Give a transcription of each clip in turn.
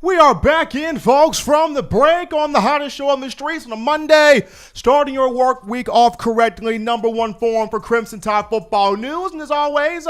We are back in, folks, from the break on the hottest show on the streets on a Monday. Starting your work week off correctly, number one forum for Crimson Tide football news. And as always,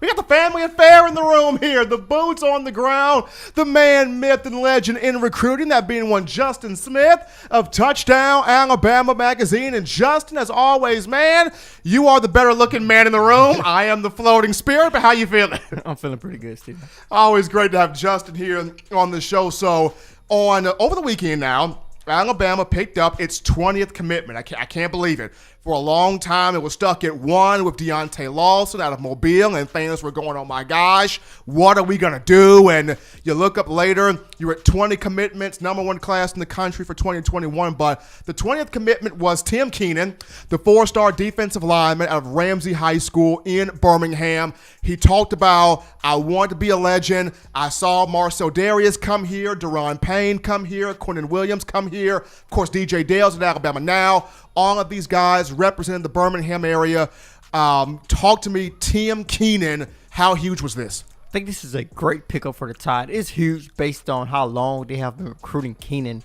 we got the family affair in the room here. The boots on the ground, the man, myth, and legend in recruiting, that being one Justin Smith of Touchdown Alabama Magazine. And Justin, as always, man, you are the better looking man in the room. I am the floating spirit, but how you feeling? I'm feeling pretty good, Steve. Always great to have Justin here on the show. So over the weekend now, Alabama picked up its 20th commitment. I can't believe it. For a long time, it was stuck at one with Deontay Lawson out of Mobile, and fans were going, oh my gosh, what are we going to do? And you look up later, you're at 20 commitments, number one class in the country for 2021. But the 20th commitment was Tim Keenan, the four-star defensive lineman out of Ramsey High School in Birmingham. He talked about, I want to be a legend. I saw Marcel Darius come here, Deron Payne come here, Quentin Williams come here. Of course, DJ Dale's at Alabama now. All of these guys representing the Birmingham area. Talk to me, Tim Keenan. How huge was this? I think this is a great pickup for the Tide. It's huge based on how long they have been recruiting Keenan.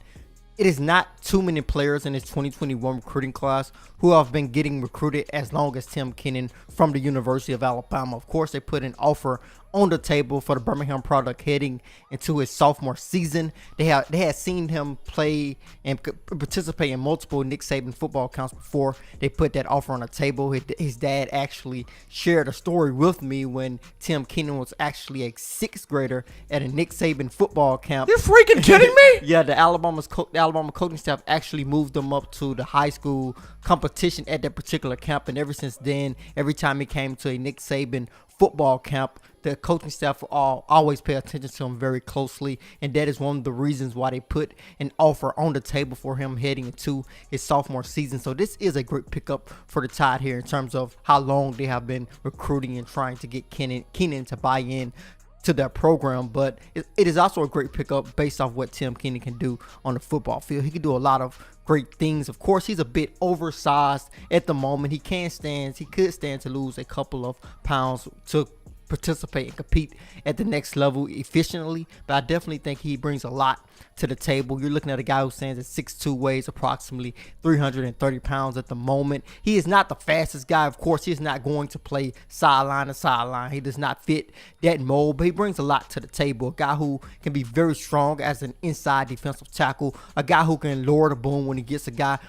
It is not too many players in this 2021 recruiting class who have been getting recruited as long as Tim Keenan from the University of Alabama. Of course, they put an offer on the table for the Birmingham product heading into his sophomore season. They had seen him play and participate in multiple Nick Saban football accounts before they put that offer on the table. His dad actually shared a story with me when Tim Keenan was actually a sixth grader at a Nick Saban football camp. You're freaking kidding me? Yeah, the Alabama coaching staff actually moved him up to the high school competition at that particular camp, and ever since then, every time he came to a Nick Saban football camp, the coaching staff will always pay attention to him very closely, and that is one of the reasons why they put an offer on the table for him heading into his sophomore season. So this is a great pickup for the Tide here in terms of how long they have been recruiting and trying to get Keenan to buy in to their program, but it is also a great pickup based off what Tim Keenan can do on the football field. He can do a lot of great things. Of course, he's a bit oversized at the moment. He could stand to lose a couple of pounds to participate and compete at the next level efficiently, but I definitely think he brings a lot to the table. You're looking at a guy who stands at 6'2", weighs approximately 330 pounds at the moment. He is not the fastest guy. Of course, he is not going to play sideline to sideline. He does not fit that mold, but he brings a lot to the table. A guy who can be very strong as an inside defensive tackle. A guy who can lower the boom when he gets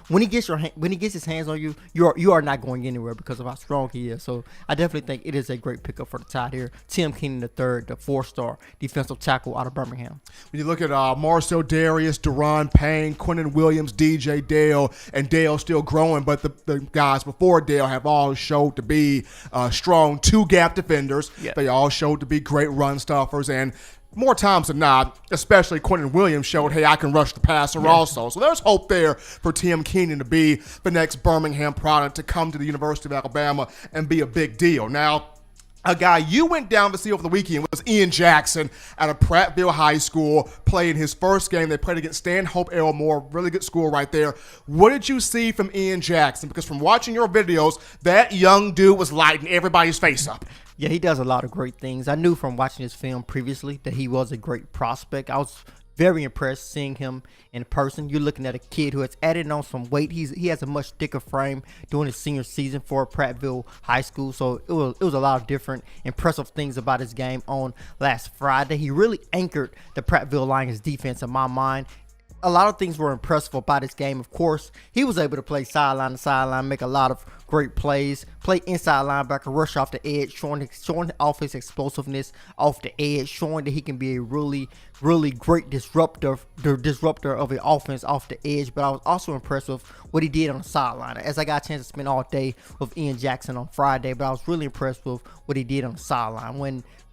when he gets his hands on you, you are not going anywhere because of how strong he is. So I definitely think it is a great pickup for the Tide here. Tim Keenan III, the four-star defensive tackle out of Birmingham. When you look at Marcel Darius, Deron Payne, Quentin Williams, DJ Dale, and Dale still growing, but the guys before Dale have all showed to be strong two-gap defenders. Yep. They all showed to be great run stuffers, and more times than not, especially Quentin Williams showed, hey, I can rush the passer also. So there's hope there for Tim Keenan to be the next Birmingham product to come to the University of Alabama and be a big deal. Now, a guy you went down to see over the weekend was Ian Jackson out of Prattville High School, playing his first game. They played against Stanhope Elmore, really good school right there. What did you see from Ian Jackson? Because from watching your videos, that young dude was lighting everybody's face up. Yeah, he does a lot of great things. I knew from watching his film previously that he was a great prospect. I was very impressed seeing him in person. You're looking at a kid who has added on some weight. He has a much thicker frame during his senior season for Prattville High School. So it was a lot of different impressive things about his game on last Friday. He really anchored the Prattville Lions defense in my mind. A lot of things were impressive about his game. Of course, he was able to play sideline to sideline, make a lot of great plays, play inside linebacker, rush off the edge, showing off his explosiveness off the edge, showing that he can be a really, really great disruptor of the offense off the edge. But I was also impressed with what he did on the sideline, as I got a chance to spend all day with Ian Jackson on Friday. But I was really impressed with what he did on the sideline.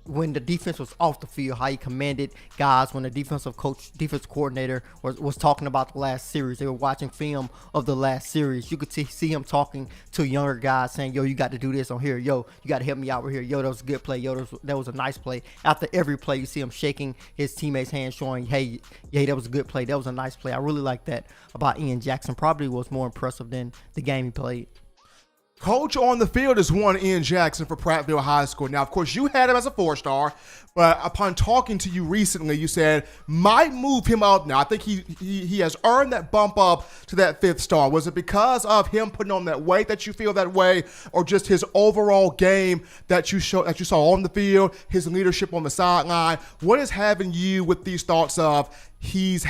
When the defense was off the field, how he commanded guys. When the defense coordinator was talking about the last series, they were watching film of the last series. You could see him talking to younger guys, saying, yo, you got to do this on here. Yo, you got to help me out over here. Yo, that was a good play. Yo, that was a nice play. After every play, you see him shaking his teammates' hands, showing, hey, that was a good play. That was a nice play. I really like that about Ian Jackson. Probably was more impressive than the game he played. Coach on the field is one Ian Jackson for Prattville High School. Now, of course, you had him as a 4-star, but upon talking to you recently, you said might move him up now. I think he has earned that bump up to that 5th star. Was it because of him putting on that weight that you feel that way, or just his overall game that you saw on the field, his leadership on the sideline? What is having you with these thoughts of he's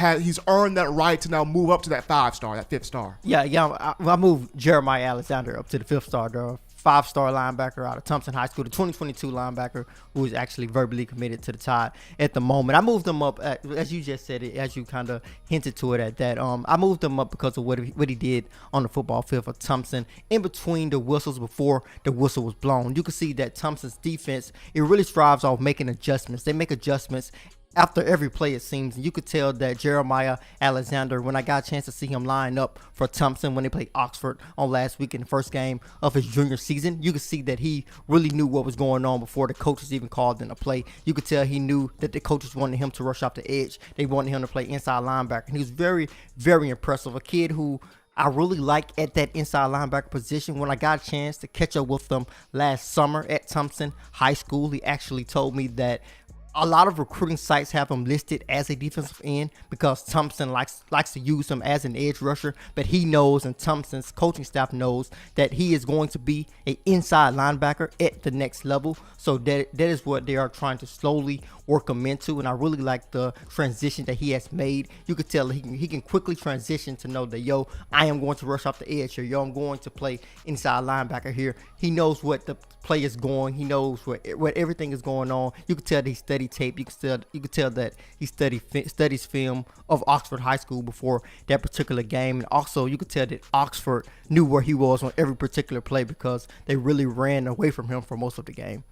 earned that right to now move up to that 5-star, that 5th star? Yeah. I moved Jeremiah Alexander up to the 5th star, the 5-star linebacker out of Thompson High School, the 2022 linebacker who is actually verbally committed to the Tide at the moment. I moved him up, as you just said it, as you kind of hinted to it at that. I moved him up because of what he did on the football field for Thompson in between the whistles before the whistle was blown. You can see that Thompson's defense, it really strives off making adjustments. They make adjustments after every play, it seems. And you could tell that Jeremiah Alexander, when I got a chance to see him line up for Thompson when they played Oxford on last week in the first game of his junior season, you could see that he really knew what was going on before the coaches even called in a play. You could tell he knew that the coaches wanted him to rush off the edge. They wanted him to play inside linebacker. And he was very, very impressive. A kid who I really like at that inside linebacker position. When I got a chance to catch up with them last summer at Thompson High School, he actually told me that a lot of recruiting sites have him listed as a defensive end because Thompson likes to use him as an edge rusher, but he knows, and Thompson's coaching staff knows, that he is going to be an inside linebacker at the next level. So that is what they are trying to slowly work him into, and I really like the transition that he has made. You could tell he can quickly transition to know that, yo, I am going to rush off the edge here. Yo, I'm going to play inside linebacker here. He knows what the play is going. He knows what everything is going on. You could tell that he studied tape. You could tell that he studies film of Oxford High School before that particular game. And also, you could tell that Oxford knew where he was on every particular play because they really ran away from him for most of the game.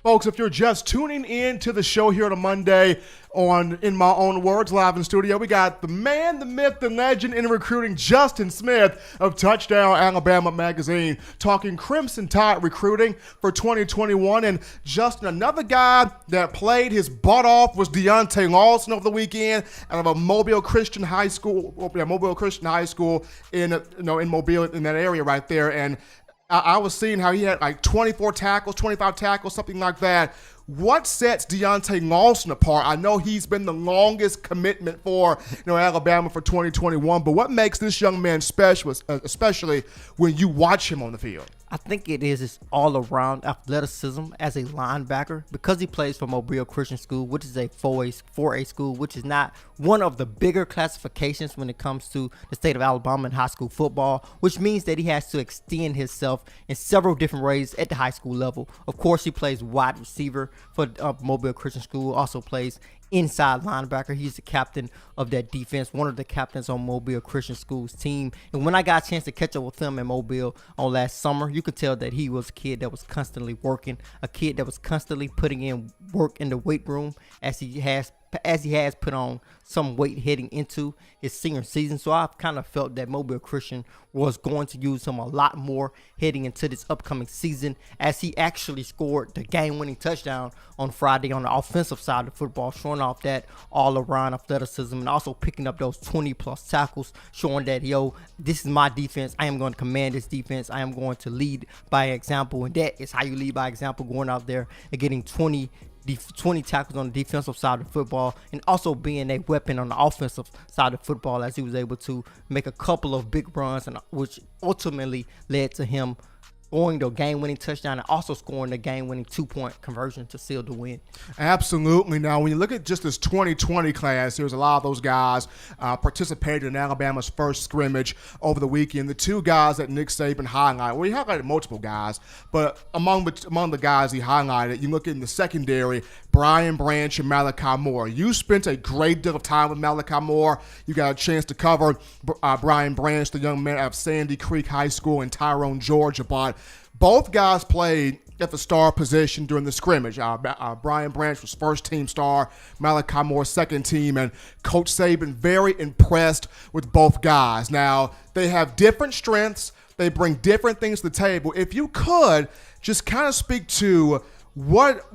Folks, if you're just tuning in to the show here on a Monday on In My Own Words, live in studio, we got the man, the myth, the legend in recruiting, Justin Smith of Touchdown Alabama Magazine, talking Crimson Tide recruiting for 2021. And Justin, another guy that played his butt off was Deontay Lawson over the weekend out of a Mobile Christian High School, in Mobile, in that area right there. And I was seeing how he had like 24 tackles, 25 tackles, something like that. What sets Deontay Lawson apart? I know he's been the longest commitment for Alabama for 2021, but what makes this young man special, especially when you watch him on the field? I think it is his all-around athleticism as a linebacker because he plays for Mobile Christian School, which is a 4A school, which is not one of the bigger classifications when it comes to the state of Alabama in high school football, which means that he has to extend himself in several different ways at the high school level. Of course, he plays wide receiver for Mobile Christian School, also plays inside linebacker. He's the captain of that defense, one of the captains on Mobile Christian School's team. And when I got a chance to catch up with him in Mobile on last summer, you could tell that he was a kid that was constantly working, a kid that was constantly putting in work in the weight room as he has put on some weight heading into his senior season. So I've kind of felt that Mobile Christian was going to use him a lot more heading into this upcoming season, as he actually scored the game-winning touchdown on Friday on the offensive side of the football, showing off that all-around athleticism and also picking up those 20-plus tackles, showing that, yo, this is my defense. I am going to command this defense. I am going to lead by example, and that is how you lead by example, going out there and getting 20 tackles on the defensive side of the football, and also being a weapon on the offensive side of football, as he was able to make a couple of big runs, and which ultimately led to him scoring the game-winning touchdown and also scoring the game-winning two-point conversion to seal the win. Absolutely. Now, when you look at just this 2020 class, there's a lot of those guys participated in Alabama's first scrimmage over the weekend. The two guys that Nick Saban highlighted, well, he highlighted multiple guys, but among the guys he highlighted, you look in the secondary, Brian Branch and Malachi Moore. You spent a great deal of time with Malachi Moore. You got a chance to cover Brian Branch, the young man out of Sandy Creek High School in Tyrone, Georgia, but both guys played at the star position during the scrimmage. Brian Branch was first-team star, Malachi Moore second team, and Coach Saban very impressed with both guys. Now, they have different strengths. They bring different things to the table. If you could just kind of speak to what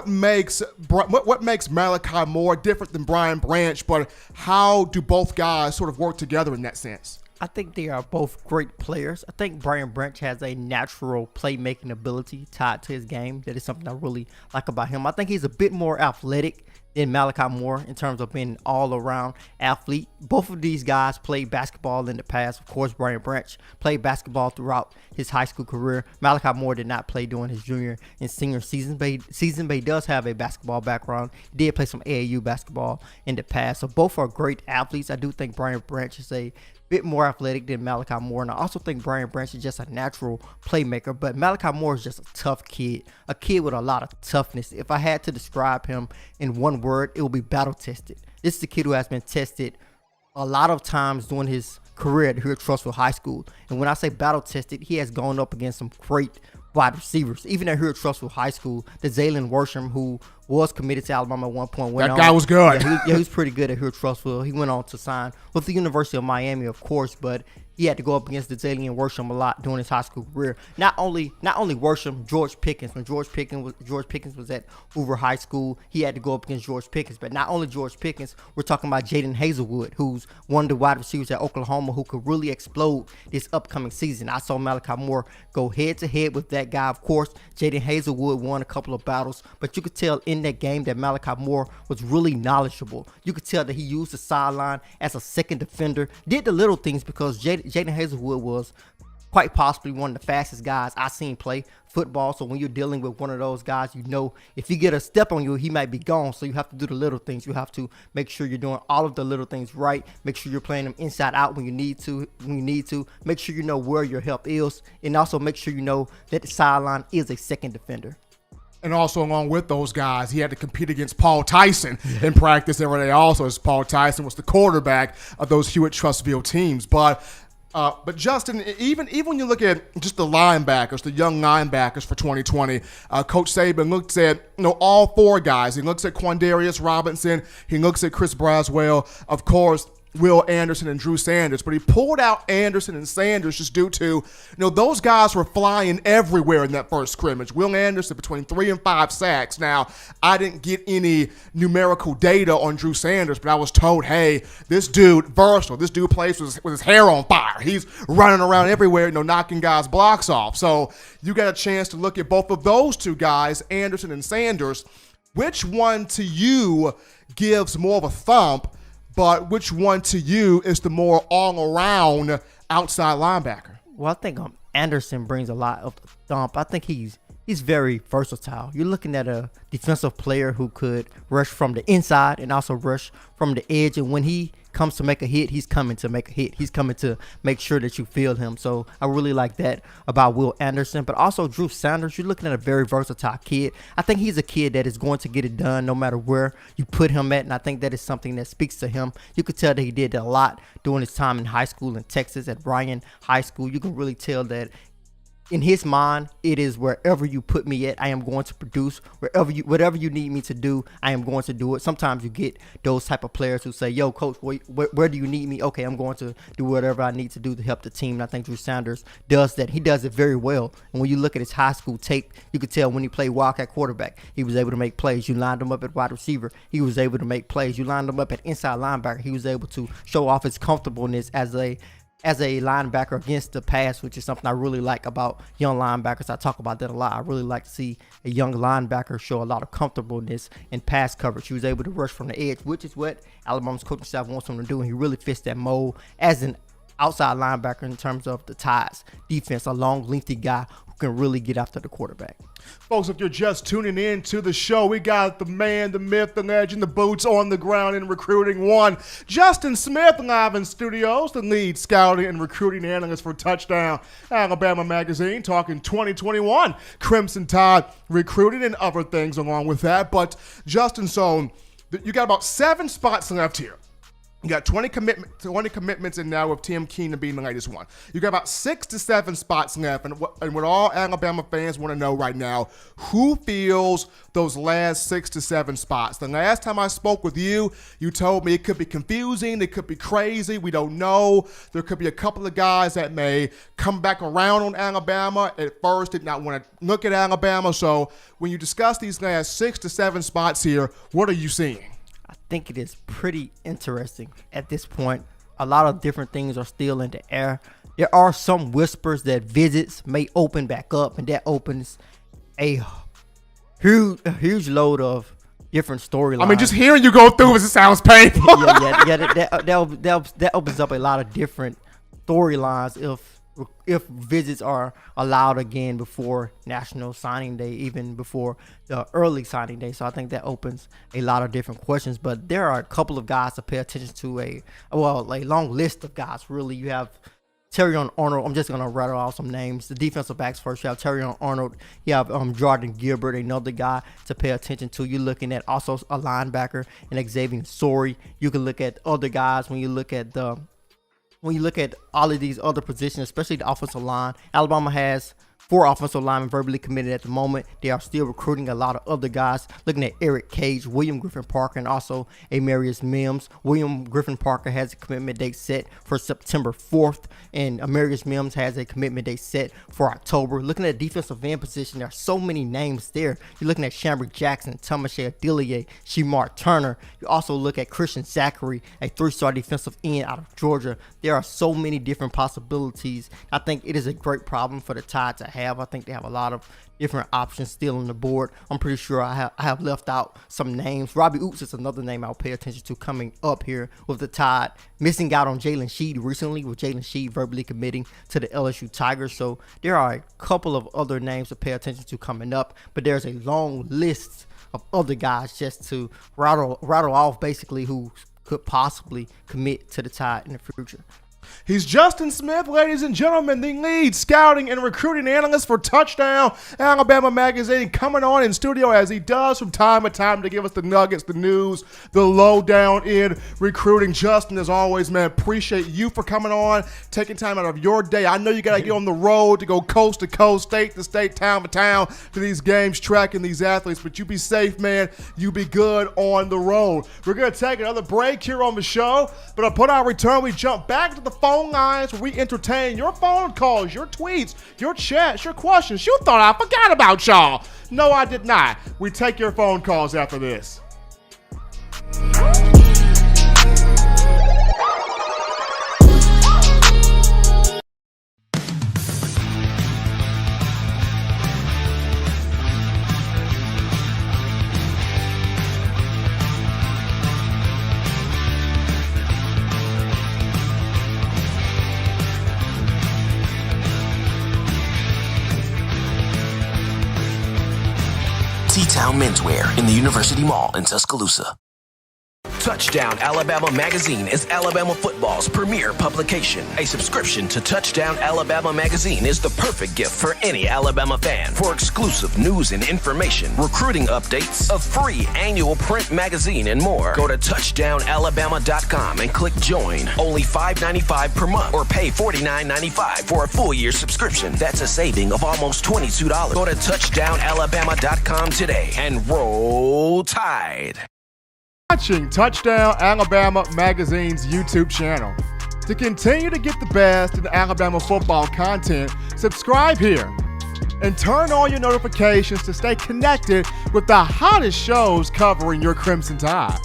makes Malachi Moore different than Brian Branch, but how do both guys sort of work together in that sense? I think they are both great players. I think Brian Branch has a natural playmaking ability tied to his game. That is something I really like about him. I think he's a bit more athletic than Malachi Moore in terms of being an all-around athlete. Both of these guys played basketball in the past. Of course, Brian Branch played basketball throughout his high school career. Malachi Moore did not play during his junior and senior season, but he does have a basketball background. He did play some AAU basketball in the past. So both are great athletes. I do think Brian Branch is a bit more athletic than Malachi Moore, and I also think Brian Branch is just a natural playmaker, but Malachi Moore is just a tough kid, a kid with a lot of toughness. If I had to describe him in one word, it would be battle tested. This is a kid who has been tested a lot of times during his career here at Trussville High School, and when I say battle tested, he has gone up against some great wide receivers. Even at here at Trussville High School, the Zaylen Worsham, who was committed to Alabama at one point, that guy was good. He was pretty good at here at Trussville. He went on to sign with the University of Miami, of course, but he had to go up against the Zaylen Worsham a lot during his high school career. Not only Worsham, George Pickens. When George Pickens was at Hoover High School, he had to go up against George Pickens. But not only George Pickens, we're talking about Jaden Hazelwood, who's one of the wide receivers at Oklahoma who could really explode this upcoming season. I saw Malachi Moore go head-to-head with that guy. Of course, Jaden Hazelwood won a couple of battles, but you could tell in that game that Malachi Moore was really knowledgeable. You could tell that he used the sideline as a second defender, did the little things because Jaden Hazelwood was quite possibly one of the fastest guys I've seen play football. So when you're dealing with one of those guys, you know if he get a step on you, he might be gone. So you have to do the little things. You have to make sure you're doing all of the little things right. Make sure you're playing them inside out when you need to. Make sure you know where your help is, and also make sure you know that the sideline is a second defender. And also, along with those guys, he had to compete against Paul Tyson in practice every day also, as Paul Tyson was the quarterback of those Hewitt-Trussville teams. But Justin, even when you look at just the linebackers, the young linebackers for 2020, Coach Saban looks at all four guys. He looks at Quandarius Robinson. He looks at Chris Braswell. Of course, Will Anderson and Drew Sanders, but he pulled out Anderson and Sanders just due to, those guys were flying everywhere in that first scrimmage. Will Anderson between 3 and 5 sacks. Now, I didn't get any numerical data on Drew Sanders, but I was told, hey, this dude, versatile. This dude plays with his hair on fire. He's running around everywhere, knocking guys' blocks off. So you got a chance to look at both of those two guys, Anderson and Sanders. Which one to you gives more of a thump? But which one to you is the more all-around outside linebacker? Well, I think Anderson brings a lot of the thump. I think he's very versatile. You're looking at a defensive player who could rush from the inside and also rush from the edge. And when he comes to make a hit, he's coming to make a hit. He's coming to make sure that you feel him. So I really like that about Will Anderson. But also Drew Sanders, you're looking at a very versatile kid. I think he's a kid that is going to get it done no matter where you put him at. And I think that is something that speaks to him. You could tell that he did a lot during his time in high school in Texas at Ryan High School. You can really tell that in his mind, it is wherever you put me at, I am going to produce. Whatever you need me to do, I am going to do it. Sometimes you get those type of players who say, yo, coach, where do you need me? Okay, I'm going to do whatever I need to do to help the team. And I think Drew Sanders does that. He does it very well. And when you look at his high school tape, you could tell when he played Wildcat quarterback, he was able to make plays. You lined him up at wide receiver, he was able to make plays. You lined him up at inside linebacker, he was able to show off his comfortableness as a linebacker against the pass, which is something I really like about young linebackers. I talk about that a lot. I really like to see a young linebacker show a lot of comfortableness in pass coverage. He was able to rush from the edge, which is what Alabama's coaching staff wants him to do, and he really fits that mold as an outside linebacker in terms of the ties defense, a long, lengthy guy who can really get after the quarterback. Folks, if you're just tuning in to the show, we got the man, the myth, the legend, the boots on the ground in recruiting one, Justin Smith, live in studios, the lead scouting and recruiting analyst for Touchdown Alabama Magazine, talking 2021 Crimson Tide recruiting and other things along with that. But Justin, so you got about 7 spots left here. You got 20 commitments in now, with Tim Keenan being the latest one. You got about 6 to 7 spots left. And what all Alabama fans want to know right now, who fills those last 6 to 7 spots? The last time I spoke with you, you told me it could be confusing. It could be crazy. We don't know. There could be a couple of guys that may come back around on Alabama. At first, did not want to look at Alabama. So when you discuss these last 6 to 7 spots here, what are you seeing? I think it is pretty interesting at this point. a lot of different things are still in the air. There are some whispers that visits may open back up, and that opens a huge load of different storylines. I mean, just hearing you go through it sounds painful. That opens up a lot of different storylines if visits are allowed again before National Signing Day, even before the early signing day. So I think that opens a lot of different questions. But there are a couple of guys to pay attention to, a long list of guys. Really, you have Terrion Arnold. I'm just going to rattle off some names. The defensive backs first. You have Terrion Arnold. You have Jordan Gilbert, another guy to pay attention to. You're looking at also a linebacker and Xavier Sorey. You can look at other guys when you look at all of these other positions, especially the offensive line. Alabama has 4 offensive linemen verbally committed at the moment. They are still recruiting a lot of other guys. Looking at Eric Cage, William Griffin Parker, and also Amarius Mims. William Griffin Parker has a commitment date set for September 4th, and Amarius Mims has a commitment date set for October. Looking at the defensive end position, there are so many names there. You're looking at Shamrick Jackson, Tomache Adilier, Shemar Turner. You also look at Christian Zachary, a 3-star defensive end out of Georgia. There are so many different possibilities. I think it is a great problem for the Tide to have. I think they have a lot of different options still on the board. I'm pretty sure I have left out some names. Robbie Oops is another name I'll pay attention to coming up here with the Tide. Missing out on Jalen Sheed recently, with Jalen Sheed verbally committing to the LSU Tigers. So there are a couple of other names to pay attention to coming up, but there's a long list of other guys just to rattle off basically who could possibly commit to the Tide in the future. He's Justin Smith, ladies and gentlemen, the lead scouting and recruiting analyst for Touchdown Alabama Magazine, coming on in studio as he does from time to time to give us the nuggets, the news, the lowdown in recruiting. Justin, as always, man, appreciate you for coming on, taking time out of your day. I know you got to get on the road to go coast to coast, state to state, town to town to these games, tracking these athletes, but you be safe, man. You be good on the road. We're going to take another break here on the show, but upon our return, we jump back to the phone lines where we entertain your phone calls, your tweets, your chats, your questions. You thought I forgot about y'all. No, I did not. We take your phone calls after this. T-Town Menswear in the University Mall in Tuscaloosa. Touchdown Alabama Magazine is Alabama football's premier publication. A subscription to Touchdown Alabama Magazine is the perfect gift for any Alabama fan. For exclusive news and information, recruiting updates, a free annual print magazine, and more, go to touchdownalabama.com and click join. Only $5.95 per month, or pay $49.95 for a full year subscription. That's a saving of almost $22. Go to touchdownalabama.com today and roll Tide. Watching Touchdown Alabama Magazine's YouTube channel. To continue to get the best in Alabama football content, subscribe here and turn on your notifications to stay connected with the hottest shows covering your Crimson Tide.